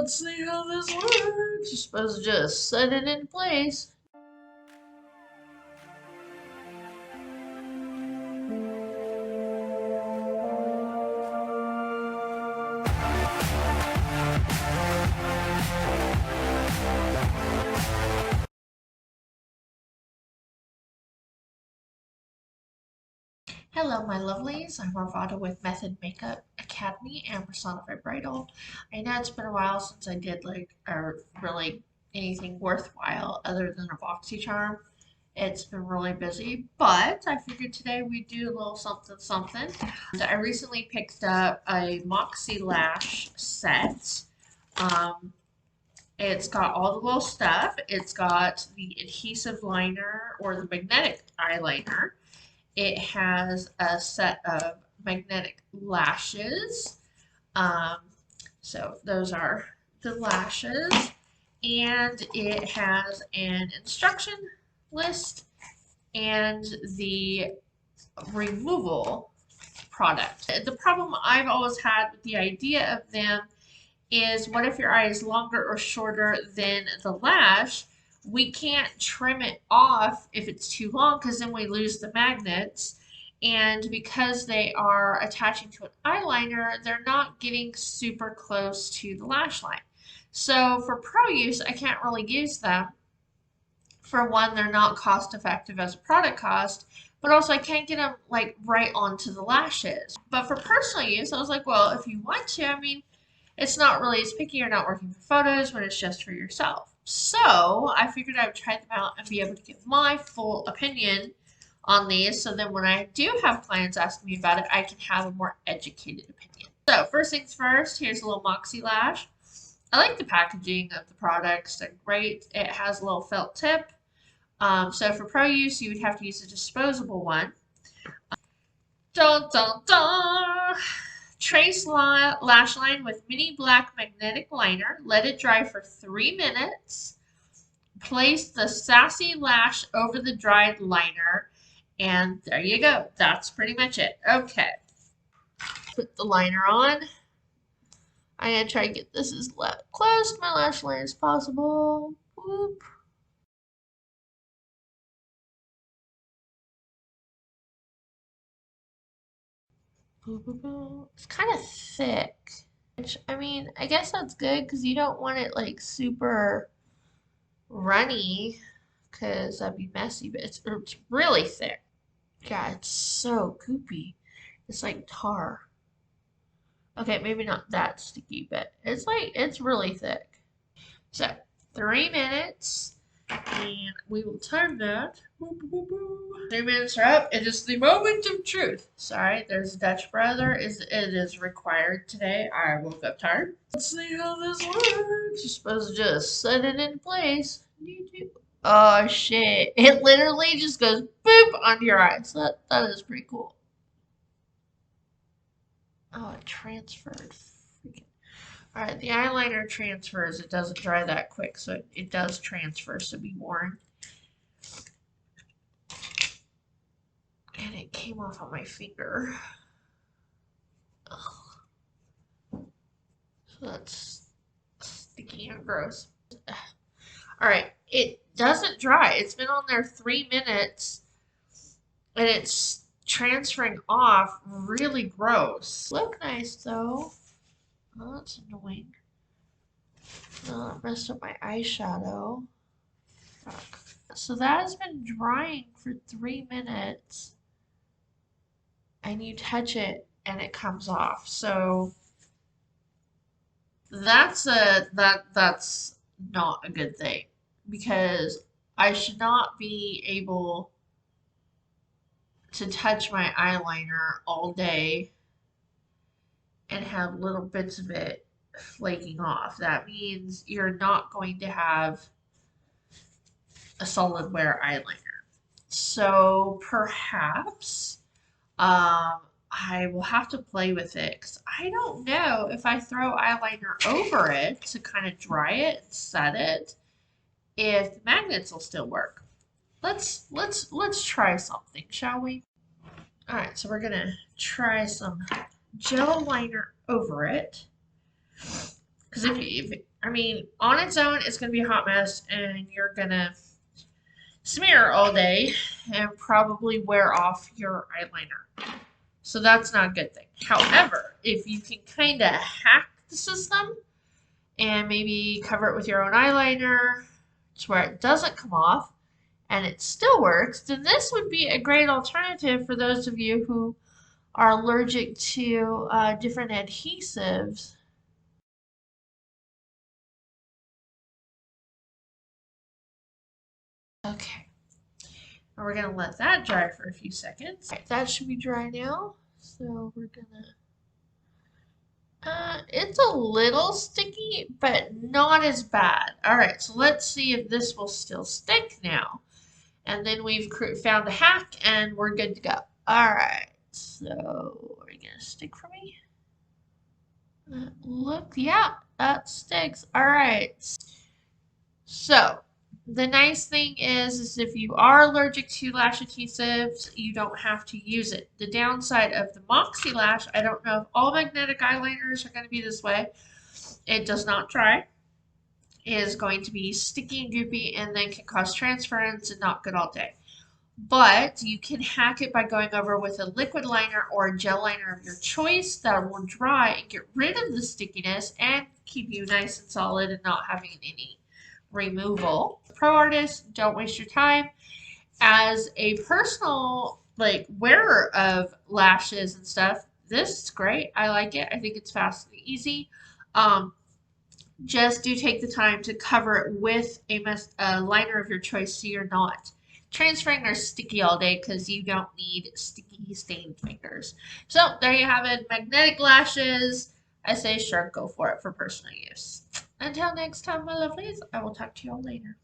Let's see how this works. You're supposed to just set it in place. Hello, my lovelies. I'm Arvada with Method Makeup Academy and Personified Bridal. I know it's been a while since I did really anything worthwhile other than a BoxyCharm. It's been really busy, but I figured today we'd do a little something something. And I recently picked up a Moxie Lash set. Um, it's got all the little stuff. It's got the adhesive liner or the magnetic eyeliner. It has a set of magnetic lashes. Um, so those are the lashes. And it has an instruction list and the removal product. The problem I've always had with the idea of them is what if your eye is longer or shorter than the lash? We can't trim it off if it's too long because then we lose the magnets. And because they are attaching to an eyeliner, they're not getting super close to the lash line. So for pro use, I can't really use them. For one, they're not cost effective as a product cost, but also I can't get them like right onto the lashes. But for personal use, I was like, well, if you want to, I mean, it's not really as picky. You're not working for photos when it's just for yourself. So I figured I would try them out and be able to give my full opinion on these. So then when I do have clients asking me about it, I can have a more educated opinion. So first things first, here's a little Moxie Lash. I like the packaging of the products. They're great. It has a little felt tip. So for pro use, you would have to use a disposable one. Dun dun dun! Trace lash line with mini black magnetic liner. Let it dry for 3 minutes. Place the sassy lash over the dried liner. And there you go. That's pretty much it. Okay. Put the liner on. I'm going to try to get this as close to my lash line as possible. Whoop. It's kind of thick. Which, I mean, I guess that's good because you don't want it like super runny because that'd be messy, but it's really thick. God, it's so goopy. It's like tar. Okay, maybe not that sticky, but it's really thick. So, 3 minutes, and we will time that. 3 minutes are up. It is the moment of truth. Sorry, there's a Dutch brother. It is required today. I woke up tired. Let's see how this works. You're supposed to just set it in place. Oh shit! It literally just goes boop onto your eyes. That is pretty cool. Oh, it transferred. Freaking. All right, the eyeliner transfers. It doesn't dry that quick, so it does transfer. So be warned. And it came off on my finger. Ugh. So that's sticky and gross. Alright, it doesn't dry. It's been on there 3 minutes and it's transferring off really gross. Look nice though. Oh, that's annoying. Oh, it messed up my eyeshadow. Fuck. So that has been drying for 3 minutes. And you touch it and it comes off. So that's not a good thing because I should not be able to touch my eyeliner all day and have little bits of it flaking off. That means you're not going to have a solid wear eyeliner. So perhaps I will have to play with it because I don't know if I throw eyeliner over it to kind of dry it and set it, if the magnets will still work. Let's try something, shall we? All right, so we're gonna try some gel liner over it because I mean, on its own, it's going to be a hot mess and you're going to smear all day and probably wear off your eyeliner. So that's not a good thing. However, if you can kind of hack the system and maybe cover it with your own eyeliner to where it doesn't come off and it still works, then this would be a great alternative for those of you who are allergic to different adhesives. Okay, and we're gonna let that dry for a few seconds. Okay, that should be dry now. So we're gonna, it's a little sticky, but not as bad. All right, so let's see if this will still stick now. And then we've found a hack and we're good to go. All right, so are you gonna stick for me? Look, yeah, that sticks. All right. So the nice thing is if you are allergic to lash adhesives, you don't have to use it. The downside of the Moxie Lash, I don't know if all magnetic eyeliners are going to be this way. It does not dry. It is going to be sticky and goopy and then can cause transference and not good all day. But you can hack it by going over with a liquid liner or a gel liner of your choice that will dry and get rid of the stickiness and keep you nice and solid and not having any removal. Pro artist, don't waste your time. As a personal wearer of lashes and stuff, this is great. I like it. I think it's fast and easy. Just do take the time to cover it with a liner of your choice so you're not transferring or sticky all day because you don't need sticky stained fingers. So there you have it, magnetic lashes. I say sure, go for it for personal use. Until next time, my lovelies, I will talk to you all later.